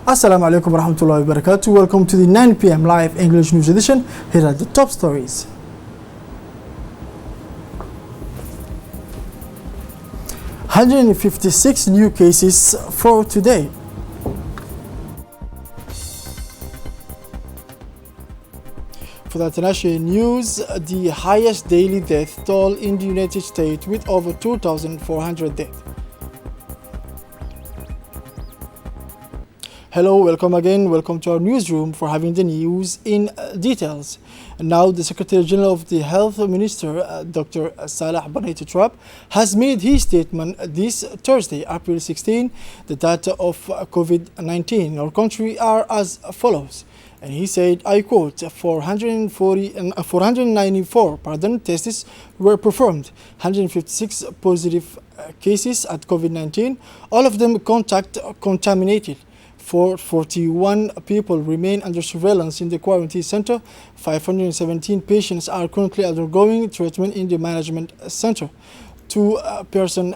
Assalamu alaikum warahmatullahi wabarakatuh. Welcome to the 9 p.m. live English news edition. Here are the top stories. "156 new cases for today." For the international news, the highest daily death toll in the United States with over 2,400 deaths. Hello, welcome again. Welcome to our newsroom for having the news in details. And now, the Secretary General of the Health Minister, Dr. Salah Banayt has made his statement this Thursday, April 16. The data of COVID-19 in our country are as follows. And he said, I quote, 494 tests were performed, 156 positive cases at COVID-19, all of them contaminated. 41 people remain under surveillance in the quarantine center. 517 patients are currently undergoing treatment in the management center. 2 persons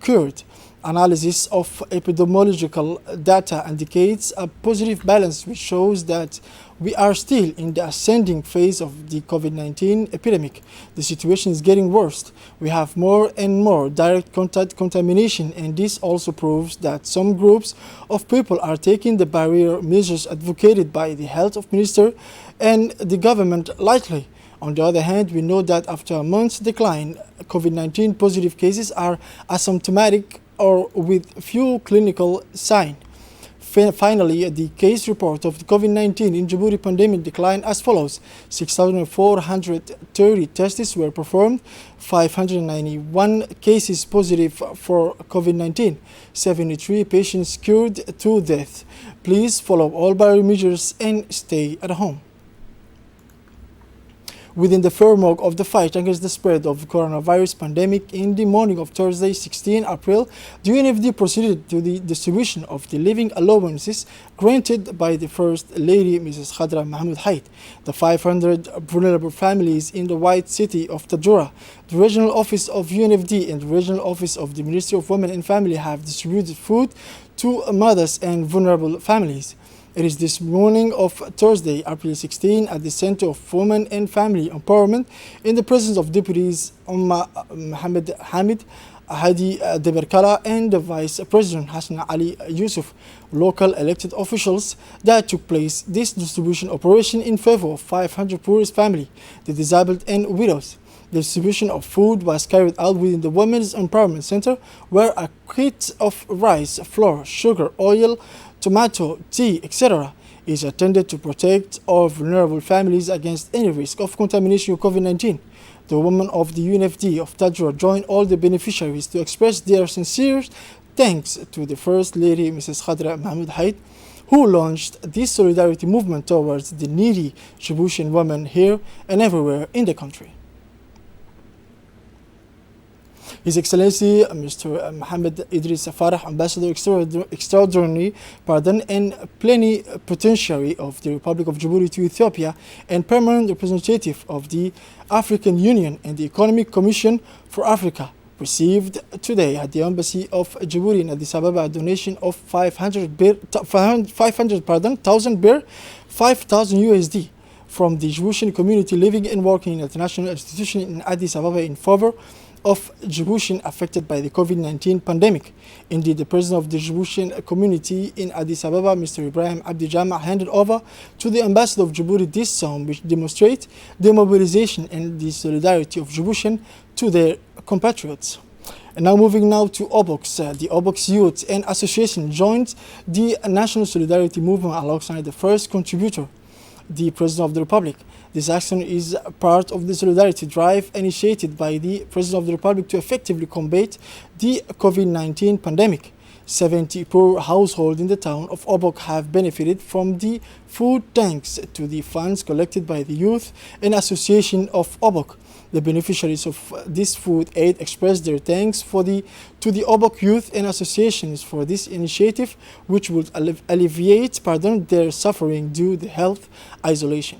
cured. Analysis of epidemiological data indicates a positive balance, which shows that we are still in the ascending phase of the COVID-19 epidemic. The situation is getting worse. We have more and more direct contact contamination, and this also proves that some groups of people are taking the barrier measures advocated by the health minister and the government lightly. On the other hand, we know that after a month's decline, COVID-19 positive cases are asymptomatic or with few clinical signs. Finally, the case report of the COVID-19 in Djibouti pandemic declined as follows. 6,430 tests were performed, 591 cases positive for COVID-19, 73 patients cured to death. Please follow all barrier measures and stay at home. Within the framework of the fight against the spread of the coronavirus pandemic, in the morning of Thursday, 16 April, the UNFD proceeded to the distribution of the living allowances granted by the First Lady, Mrs. Khadra Mahmoud Haid. The 500 vulnerable families in the white city of Tadjoura, the regional office of UNFD and the regional office of the Ministry of Women and Family have distributed food to mothers and vulnerable families. It is this morning of Thursday, April 16, at the Center of Women and Family Empowerment, in the presence of Deputies Mohammed Hamid, Hadi Deberkala, and the Vice President Hassan Ali Yusuf, local elected officials, that took place this distribution operation in favor of 500 poorest families, the disabled and widows. The distribution of food was carried out within the Women's Empowerment Center, where a kit of rice, flour, sugar, oil, tomato, tea, etc. is intended to protect all vulnerable families against any risk of contamination with COVID-19. The women of the UNFD of Tadjoura joined all the beneficiaries to express their sincere thanks to the First Lady, Mrs. Khadra Mahmoud Haid, who launched this solidarity movement towards the needy Djiboutian women here and everywhere in the country. His Excellency Mr. Mohammed Idris Farah, Ambassador Extraordinary and Plenipotentiary of the Republic of Djibouti to Ethiopia and Permanent Representative of the African Union and the Economic Commission for Africa, received today at the Embassy of Djibouti in Addis Ababa a donation of 5,000 birr, 5,000 USD from the Djiboutian community living and working in international institution in Addis Ababa in favor of Djiboutian affected by the COVID-19 pandemic. Indeed, the president of the Djiboutian community in Addis Ababa, Mr. Ibrahim Abdi Jama, handed over to the ambassador of Djibouti this sum, which demonstrates the mobilization and the solidarity of Djiboutian to their compatriots. And now moving now to Obox. The Obox Youth and Association joined the National Solidarity Movement alongside the first contributor, the President of the Republic. This action is part of the solidarity drive initiated by the President of the Republic to effectively combat the COVID-19 pandemic. 70 poor households in the town of Obok have benefited from the food thanks to the funds collected by the Youth and Association of Obok. The beneficiaries of this food aid expressed their thanks to the Obok Youth and Associations for this initiative, which would alleviate their suffering due to health isolation.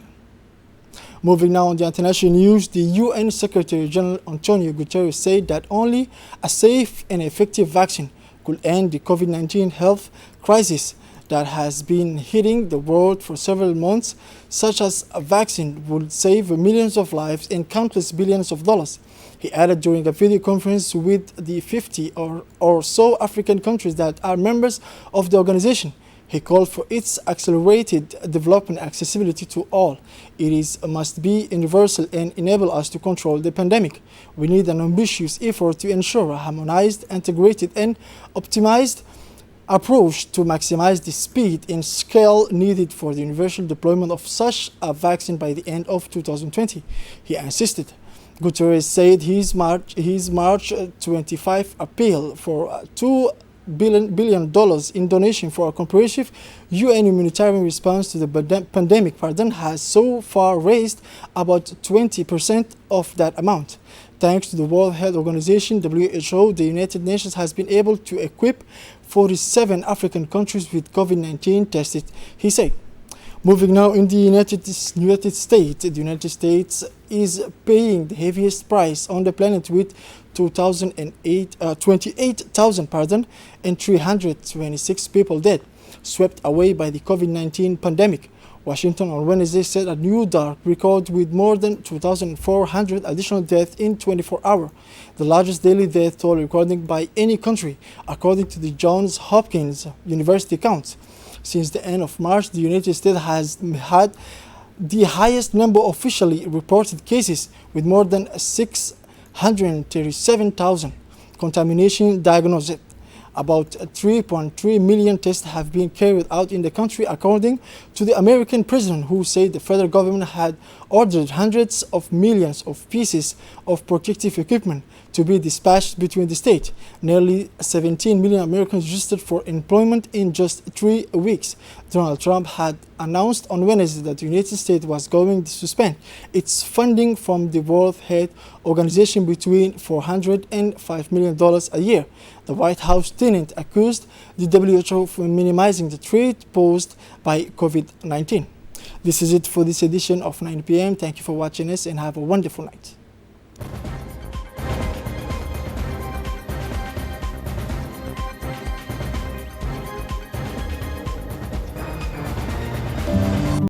Moving now on the international news, the UN Secretary General Antonio Guterres said that only a safe and effective vaccine could end the COVID-19 health crisis. that has been hitting the world for several months, such as a vaccine, would save millions of lives and countless billions of dollars. He added during a video conference with the 50 or so African countries that are members of the organization. He called for its accelerated development and accessibility to all. Must be universal and enable us to control the pandemic. We need an ambitious effort to ensure a harmonized, integrated, and optimized approach to maximize the speed and scale needed for the universal deployment of such a vaccine by the end of 2020, he insisted. Guterres said his March 25 appeal for $2 billion in donation for a comprehensive UN humanitarian response to the pandemic has so far raised about 20% of that amount. Thanks to the World Health Organization, WHO, the United Nations has been able to equip 47 African countries with COVID-19 tested, he said. Moving now in the United States, the United States is paying the heaviest price on the planet with 28,000 and 326 people dead, swept away by the COVID-19 pandemic. Washington on Wednesday set a new dark record with more than 2,400 additional deaths in 24 hours, the largest daily death toll recorded by any country, according to the Johns Hopkins University counts. Since the end of March, the United States has had the highest number of officially reported cases, with more than 637,000 contamination diagnosed. About 3.3 million tests have been carried out in the country, according to the American president, who said the federal government had ordered hundreds of millions of pieces of protective equipment to be dispatched between the states. Nearly 17 million Americans registered for employment in just 3 weeks. Donald Trump had announced on Wednesday that the United States was going to suspend its funding from the World Health Organization between $400 and $5 million a year. The White House didn't accuse the WHO of minimizing the threat posed by COVID-19. This is it for this edition of 9 p.m. Thank you for watching us and have a wonderful night.